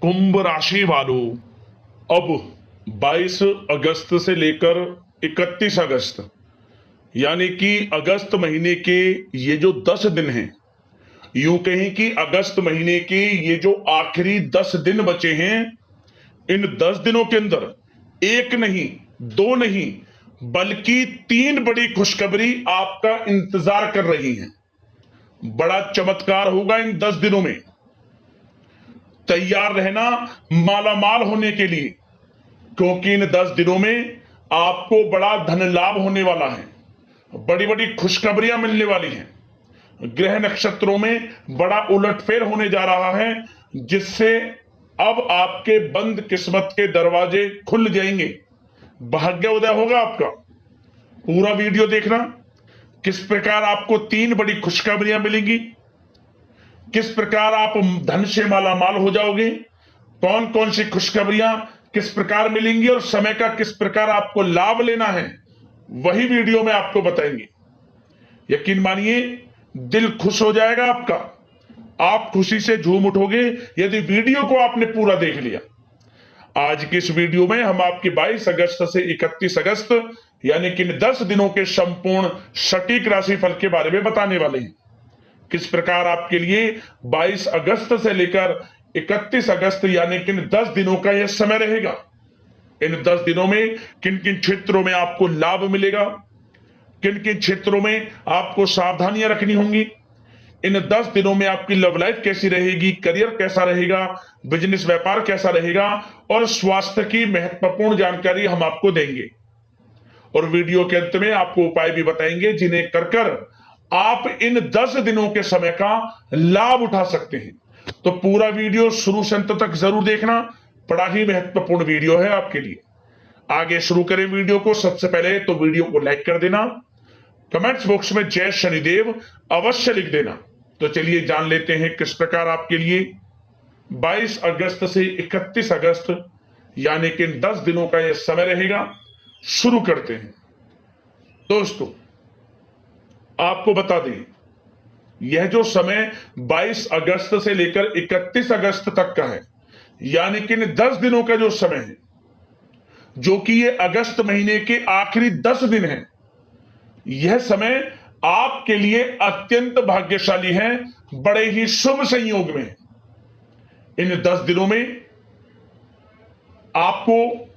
कुंभ राशि वालों, अब 22 अगस्त से लेकर 31 अगस्त यानी कि अगस्त महीने के ये जो 10 दिन हैं, यूं कहें कि अगस्त महीने के ये जो आखिरी 10 दिन बचे हैं, इन 10 दिनों के अंदर एक नहीं, दो नहीं, बल्कि 3 बड़ी खुशखबरी आपका इंतजार कर रही हैं। बड़ा चमत्कार होगा इन 10 दिनों में। तैयार रहना मालामाल होने के लिए, क्योंकि इन 10 दिनों में आपको बड़ा धन लाभ होने वाला है, बड़ी बड़ी खुशखबरियां मिलने वाली हैं। ग्रह नक्षत्रों में बड़ा उलटफेर होने जा रहा है, जिससे अब आपके बंद किस्मत के दरवाजे खुल जाएंगे, भाग्योदय होगा आपका। पूरा वीडियो देखना, किस प्रकार आपको 3 बड़ी खुशखबरियां मिलेंगी, किस प्रकार आप धन से मालामाल हो जाओगे, कौन कौन सी खुशखबरियां किस प्रकार मिलेंगी और समय का किस प्रकार आपको लाभ लेना है, वही वीडियो में आपको बताएंगे। यकीन मानिए, दिल खुश हो जाएगा आपका, आप खुशी से झूम उठोगे यदि वीडियो को आपने पूरा देख लिया। आज की इस वीडियो में हम आपकी 22 अगस्त से 31 अगस्त यानी कि 10 दिनों के संपूर्ण सटीक राशिफल के बारे में बताने वाले हैं। किस प्रकार आपके लिए 22 अगस्त से लेकर 31 अगस्त यानी कि 10 दिनों का यह समय रहेगा। इन 10 दिनों में किन किन क्षेत्रों में आपको लाभ मिलेगा, किन किन क्षेत्रों में आपको सावधानियां रखनी होंगी। इन 10 दिनों में आपकी लव लाइफ कैसी रहेगी, करियर कैसा रहेगा, बिजनेस व्यापार कैसा रहेगा और स्वास्थ्य की महत्वपूर्ण जानकारी हम आपको देंगे। और वीडियो के अंत में आपको उपाय भी बताएंगे जिन्हें कर आप इन 10 दिनों के समय का लाभ उठा सकते हैं। तो पूरा वीडियो शुरू से अंत तक जरूर देखना, बड़ा ही महत्वपूर्ण वीडियो है आपके लिए। आगे शुरू करें वीडियो को। सबसे पहले तो वीडियो को लाइक कर देना, कमेंट्स बॉक्स में जय शनिदेव अवश्य लिख देना। तो चलिए जान लेते हैं किस प्रकार आपके लिए 22 अगस्त से 31 अगस्त यानी कि 10 दिनों का यह समय रहेगा। शुरू करते हैं। दोस्तों, आपको बता दें, यह जो समय 22 अगस्त से लेकर 31 अगस्त तक का है, यानी कि 10 दिनों का जो समय है, जो कि ये अगस्त महीने के आखिरी 10 दिन है, यह समय आपके लिए अत्यंत भाग्यशाली है, बड़े ही शुभ संयोग में है। इन 10 दिनों में आपको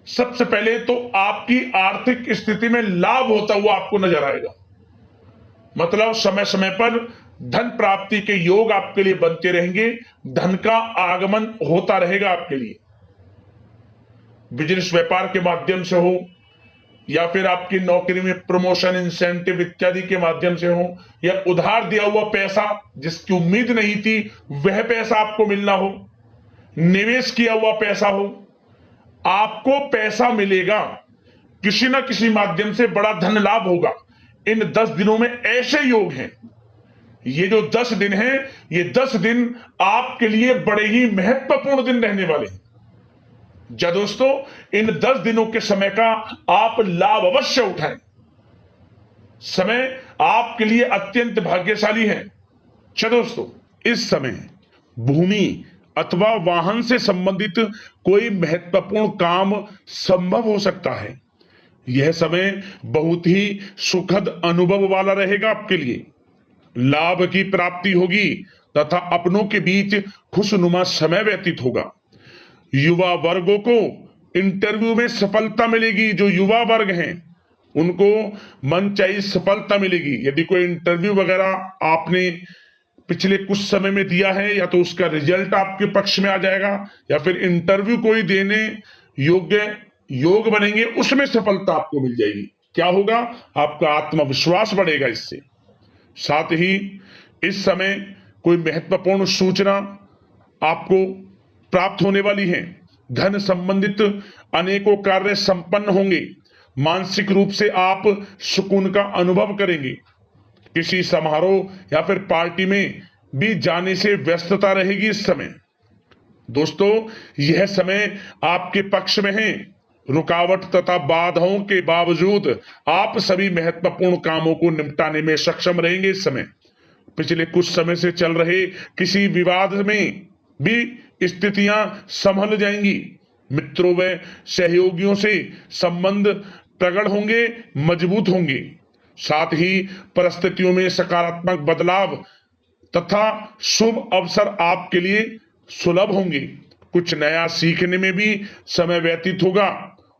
सबसे पहले तो आपकी आर्थिक स्थिति में लाभ होता हुआ आपको नजर आएगा। मतलब समय समय पर धन प्राप्ति के योग आपके लिए बनते रहेंगे, धन का आगमन होता रहेगा आपके लिए। बिजनेस व्यापार के माध्यम से हो या फिर आपकी नौकरी में प्रमोशन, इंसेंटिव इत्यादि के माध्यम से हो, या उधार दिया हुआ पैसा जिसकी उम्मीद नहीं थी वह पैसा आपको मिलना हो, निवेश किया हुआ पैसा हो, आपको पैसा मिलेगा। किसी ना किसी माध्यम से बड़ा धन लाभ होगा। इन 10 दिनों में ऐसे योग हैं। ये जो 10 दिन हैं, ये 10 दिन आपके लिए बड़े ही महत्वपूर्ण दिन रहने वाले हैं। जा दोस्तों, इन 10 दिनों के समय का आप लाभ अवश्य उठाएं। समय आपके लिए अत्यंत भाग्यशाली है। दोस्तों, इस समय भूमि अथवा वाहन से संबंधित कोई महत्वपूर्ण काम संभव हो सकता है। यह समय बहुत ही सुखद अनुभव वाला रहेगा आपके लिए। लाभ की प्राप्ति होगी तथा अपनों के बीच खुशनुमा समय व्यतीत होगा। युवा वर्गों को इंटरव्यू में सफलता मिलेगी। जो युवा वर्ग हैं उनको मनचाही सफलता मिलेगी। यदि कोई इंटरव्यू वगैरह आपने पिछले कुछ समय में दिया है, या तो उसका रिजल्ट आपके पक्ष में आ जाएगा, या फिर इंटरव्यू कोई देने योग्य योग बनेंगे, उसमें सफलता आपको मिल जाएगी। क्या होगा? आपका आत्मविश्वास बढ़ेगा इससे। साथ ही इस समय कोई महत्वपूर्ण सूचना आपको प्राप्त होने वाली है। धन संबंधित अनेकों कार्य संपन्न होंगे। मानसिक रूप से आप सुकून का अनुभव करेंगे। किसी समारोह या फिर पार्टी में भी जाने से व्यस्तता रहेगी इस समय। दोस्तों, यह समय आपके पक्ष में है। रुकावट तथा बाधाओं के बावजूद आप सभी महत्वपूर्ण कामों को निपटाने में सक्षम रहेंगे इस समय। पिछले कुछ समय से चल रहे किसी विवाद में भी स्थितियां संभल जाएंगी। मित्रों व सहयोगियों से संबंध प्रगाढ़ होंगे, मजबूत होंगे। साथ ही परिस्थितियों में सकारात्मक बदलाव तथा शुभ अवसर आपके लिए सुलभ होंगे। कुछ नया सीखने में भी समय व्यतीत होगा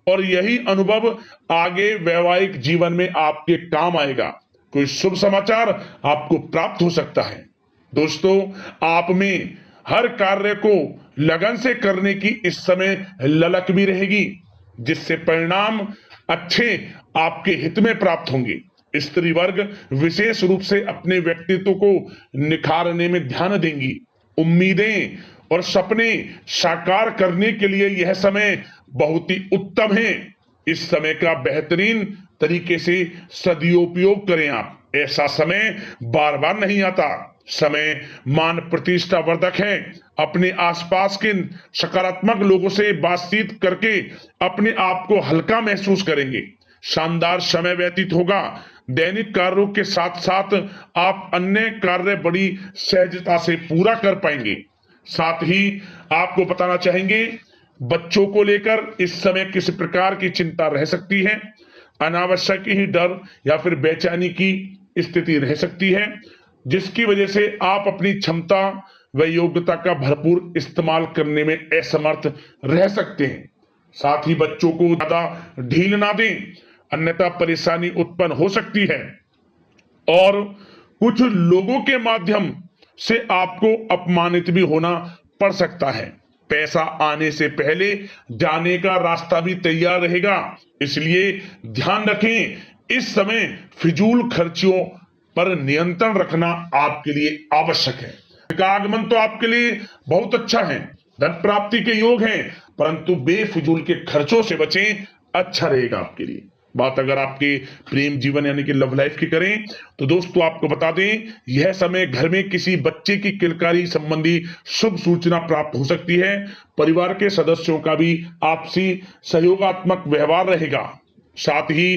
और यही अनुभव आगे वैवाहिक जीवन में आपके काम आएगा। कोई शुभ समाचार आपको प्राप्त हो सकता है। दोस्तों, आप में हर कार्य को लगन से करने की इस समय ललक भी रहेगी, जिससे परिणाम अच्छे आपके हित में प्राप्त होंगे। स्त्री वर्ग विशेष रूप से अपने व्यक्तित्व को निखारने में ध्यान देंगी। उम्मीदें और सपने साकार करने के लिए यह समय बहुत ही उत्तम है। इस समय का बेहतरीन तरीके से सदुपयोग करें आप। ऐसा समय बार बार नहीं आता। समय मान प्रतिष्ठा वर्धक है। अपने आसपास के सकारात्मक लोगों से बातचीत करके अपने आप को हल्का महसूस करेंगे। शानदार समय व्यतीत होगा। दैनिक कार्यों के साथ साथ आप अन्य कार्य बड़ी सहजता से पूरा कर पाएंगे। साथ ही आपको बताना चाहेंगे, बच्चों को लेकर इस समय किसी प्रकार की चिंता रह सकती है। अनावश्यक ही डर या फिर बेचैनी की स्थिति रह सकती है, जिसकी वजह से आप अपनी क्षमता व योग्यता का भरपूर इस्तेमाल करने में असमर्थ रह सकते हैं। साथ ही बच्चों को ज्यादा ढील ना दें, अन्यथा परेशानी उत्पन्न हो सकती है और कुछ लोगों के माध्यम से आपको अपमानित भी होना पड़ सकता है। पैसा आने से पहले जाने का रास्ता भी तैयार रहेगा, इसलिए ध्यान रखें। इस समय फिजूल खर्चियों पर नियंत्रण रखना आपके लिए आवश्यक है। का आगमन तो आपके लिए बहुत अच्छा है, धन प्राप्ति के योग हैं, परंतु बेफिजूल के खर्चों से बचें, अच्छा रहेगा आपके लिए। बात अगर आपके प्रेम जीवन यानी कि लव लाइफ की करें तो दोस्तों आपको बता दें, यह समय घर में किसी बच्चे की किलकारी संबंधी शुभ सूचना प्राप्त हो सकती है। परिवार के सदस्यों का भी आपसी सहयोगात्मक व्यवहार रहेगा। साथ ही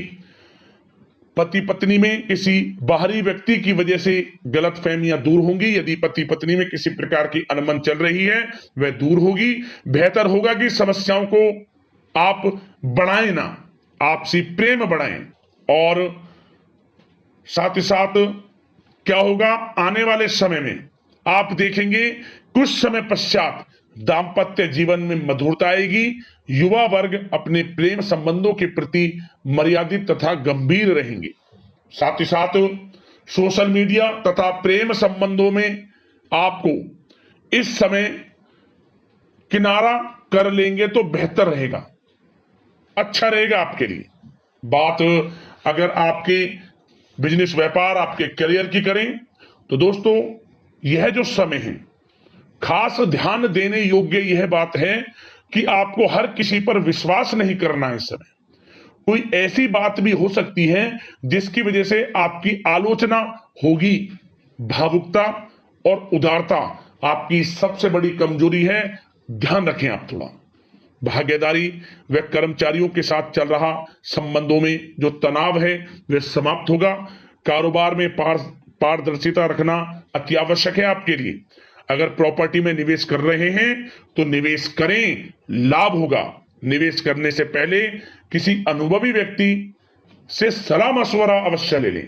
पति पत्नी में किसी बाहरी व्यक्ति की वजह से गलतफहमियां दूर होंगी। यदि पति पत्नी में किसी प्रकार की अनबन चल रही है वह दूर होगी। बेहतर होगा कि समस्याओं को आप बढ़ाएं ना, आपसी प्रेम बढ़ाएं। और साथ ही साथ क्या होगा, आने वाले समय में आप देखेंगे कुछ समय पश्चात दाम्पत्य जीवन में मधुरता आएगी। युवा वर्ग अपने प्रेम संबंधों के प्रति मर्यादित तथा गंभीर रहेंगे। साथ ही साथ सोशल मीडिया तथा प्रेम संबंधों में आपको इस समय किनारा कर लेंगे तो बेहतर रहेगा, अच्छा रहेगा आपके लिए। बात अगर आपके बिजनेस व्यापार आपके करियर की करें तो दोस्तों यह जो समय है खास ध्यान देने योग्य यह बात है कि आपको हर किसी पर विश्वास नहीं करना है। इस समय कोई ऐसी बात भी हो सकती है जिसकी वजह से आपकी आलोचना होगी। भावुकता और उदारता आपकी सबसे बड़ी कमजोरी है, ध्यान रखें आप थोड़ा। भागीदारी व कर्मचारियों के साथ चल रहा संबंधों में जो तनाव है वह समाप्त होगा। कारोबार में पारदर्शिता रखना अति आवश्यक है आपके लिए। अगर प्रॉपर्टी में निवेश कर रहे हैं तो निवेश करें, लाभ होगा। निवेश करने से पहले किसी अनुभवी व्यक्ति से सलाह मशवरा अवश्य ले लें।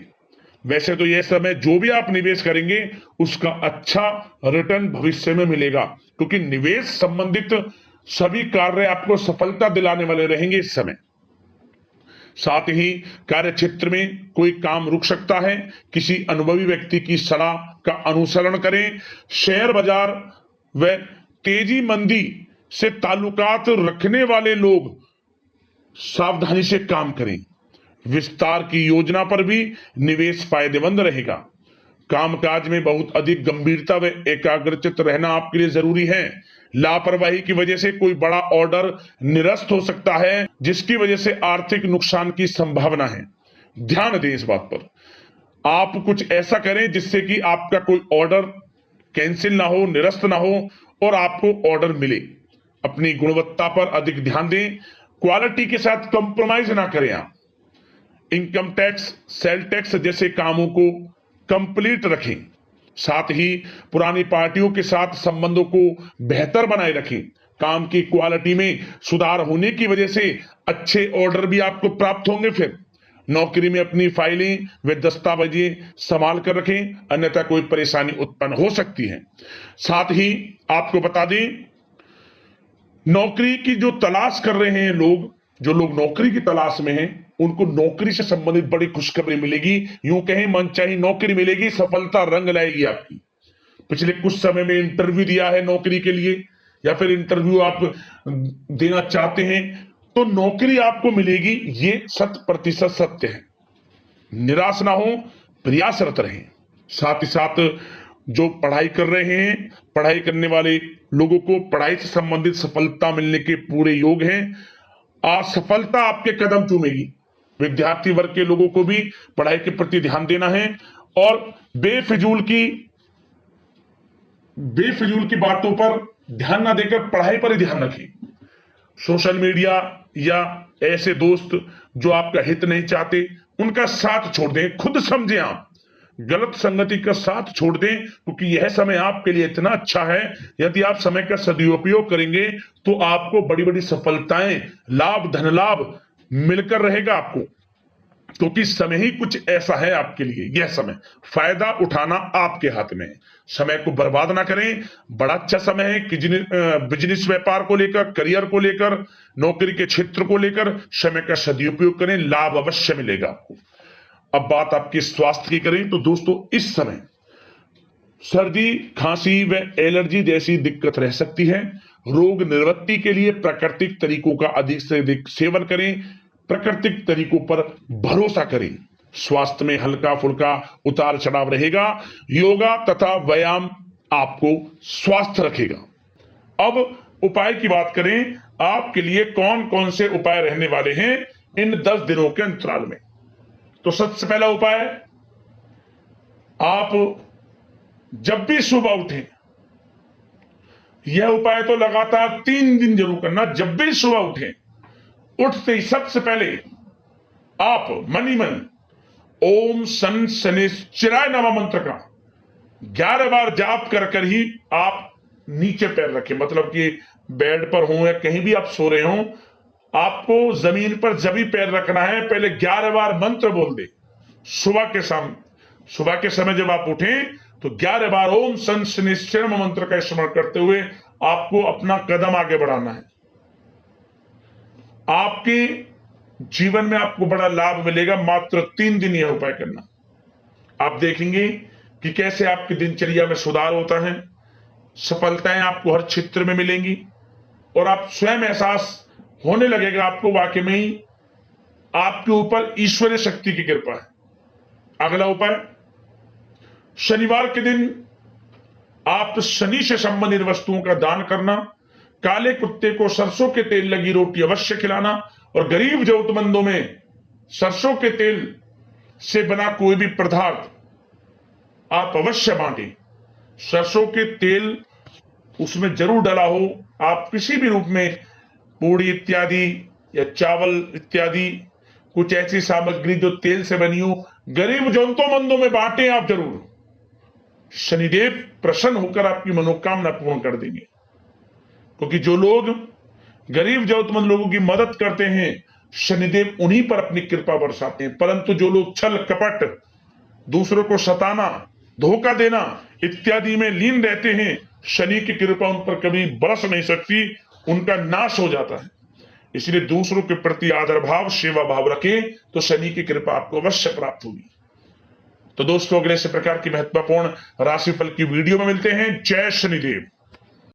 वैसे तो यह समय जो भी आप निवेश करेंगे उसका अच्छा रिटर्न भविष्य में मिलेगा, क्योंकि निवेश संबंधित सभी कार्य आपको सफलता दिलाने वाले रहेंगे इस समय। साथ ही कार्य क्षेत्र में कोई काम रुक सकता है। किसी अनुभवी व्यक्ति की सलाह का अनुसरण करें। शेयर बाजार व तेजी मंदी से ताल्लुकात रखने वाले लोग सावधानी से काम करें। विस्तार की योजना पर भी निवेश फायदेमंद रहेगा। कामकाज में बहुत अधिक गंभीरता व एकाग्रचित रहना आपके लिए जरूरी है। लापरवाही की वजह से कोई बड़ा ऑर्डर निरस्त हो सकता है, जिसकी वजह से आर्थिक नुकसान की संभावना है। ध्यान दें इस बात पर। आप कुछ ऐसा करें जिससे कि आपका कोई ऑर्डर कैंसिल ना हो, निरस्त ना हो और आपको ऑर्डर मिले। अपनी गुणवत्ता पर अधिक ध्यान दें। क्वालिटी के साथ कंप्रोमाइज ना करें आप। इनकम टैक्स, सेल टैक्स जैसे कामों को कंप्लीट रखें। साथ ही पुरानी पार्टियों के साथ संबंधों को बेहतर बनाए रखें। काम की क्वालिटी में सुधार होने की वजह से अच्छे ऑर्डर भी आपको प्राप्त होंगे। फिर नौकरी में अपनी फाइलें व दस्तावेजें संभाल कर रखें, अन्यथा कोई परेशानी उत्पन्न हो सकती है। साथ ही आपको बता दें, नौकरी की जो तलाश कर रहे हैं लोग, जो लोग नौकरी की तलाश में हैं, उनको नौकरी से संबंधित बड़ी खुशखबरी मिलेगी। यूं कहें मनचाही नौकरी मिलेगी, सफलता रंग लाएगी आपकी। पिछले कुछ समय में इंटरव्यू दिया है नौकरी के लिए, या फिर इंटरव्यू आप देना चाहते हैं, तो नौकरी आपको मिलेगी, ये 100% सत्य है। निराश ना हो, प्रयासरत रहें। साथ ही साथ जो पढ़ाई कर रहे हैं, पढ़ाई करने वाले लोगों को पढ़ाई से संबंधित सफलता मिलने के पूरे योग हैं। असफलता आपके कदम चूमेगी। विद्यार्थी वर्ग के लोगों को भी पढ़ाई के प्रति ध्यान देना है और बेफिजूल की बातों पर ध्यान ना देकर पढ़ाई पर ही ध्यान रखें। सोशल मीडिया या ऐसे दोस्त जो आपका हित नहीं चाहते, उनका साथ छोड़ दें। खुद समझें, आप गलत संगति का साथ छोड़ दें, क्योंकि यह समय आपके लिए इतना अच्छा है। यदि आप समय का सदुपयोग करेंगे तो आपको बड़ी बड़ी सफलताएं, लाभ, धन लाभ मिलकर रहेगा आपको, क्योंकि समय ही कुछ ऐसा है आपके लिए। यह समय फायदा उठाना आपके हाथ में है। समय को बर्बाद ना करें। बड़ा अच्छा समय है कि बिजनेस, व्यापार को लेकर, करियर को लेकर, नौकरी के क्षेत्र को लेकर समय का सदुपयोग करें, लाभ अवश्य मिलेगा आपको। अब बात आपके स्वास्थ्य की करें तो दोस्तों, इस समय सर्दी, खांसी व एलर्जी जैसी दिक्कत रह सकती है। रोग निवृत्ति के लिए प्राकृतिक तरीकों का अधिक से अधिक सेवन करें, प्राकृतिक तरीकों पर भरोसा करें। स्वास्थ्य में हल्का फुल्का उतार चढ़ाव रहेगा। योगा तथा व्यायाम आपको स्वस्थ रखेगा। अब उपाय की बात करें, आपके लिए कौन कौन से उपाय रहने वाले हैं इन 10 दिनों के अंतराल में। तो सबसे पहला उपाय, आप जब भी सुबह उठें, यह उपाय तो लगातार 3 दिन जरूर करना। जब भी सुबह उठें, उठते ही सबसे पहले आप मन ही मन ओम सन शनिश्चराय नमः मंत्र का 11 बार जाप कर ही आप नीचे पैर रखें। मतलब कि बेड पर हो या कहीं भी आप सो रहे हो, आपको जमीन पर जब भी पैर रखना है, पहले 11 बार मंत्र बोल दे। सुबह के समय जब आप उठें तो 11 बार ओम सन शनिश्चराय नमः मंत्र का स्मरण करते हुए आपको अपना कदम आगे बढ़ाना है। आपके जीवन में आपको बड़ा लाभ मिलेगा। मात्र 3 दिन यह उपाय करना, आप देखेंगे कि कैसे आपकी दिनचर्या में सुधार होता है। सफलताएं आपको हर क्षेत्र में मिलेंगी और आप स्वयं एहसास होने लगेगा आपको वाकई में ही आपके ऊपर ईश्वरीय शक्ति की कृपा है। अगला उपाय, शनिवार के दिन आप शनि से संबंधित वस्तुओं का दान करना, काले कुत्ते को सरसों के तेल लगी रोटी अवश्य खिलाना और गरीब जरूरतमंदों में सरसों के तेल से बना कोई भी पदार्थ आप अवश्य बांटें। सरसों के तेल उसमें जरूर डला हो। आप किसी भी रूप में पूड़ी इत्यादि या चावल इत्यादि कुछ ऐसी सामग्री जो तेल से बनी हो, गरीब जरूरतमंदों में बांटें आप जरूर। शनिदेव प्रसन्न होकर आपकी मनोकामना पूर्ण कर देंगे, क्योंकि जो लोग गरीब जरूरतमंद लोगों की मदद करते हैं, शनिदेव उन्हीं पर अपनी कृपा बरसाते हैं। परंतु जो लोग छल कपट, दूसरों को सताना, धोखा देना इत्यादि में लीन रहते हैं, शनि की कृपा उन पर कभी बरस नहीं सकती, उनका नाश हो जाता है। इसलिए दूसरों के प्रति आदर भाव, सेवा भाव रखें तो शनि की कृपा आपको अवश्य प्राप्त होगी। तो दोस्तों, अगले इस प्रकार की महत्वपूर्ण राशिफल की वीडियो में मिलते हैं। जय शनिदेव।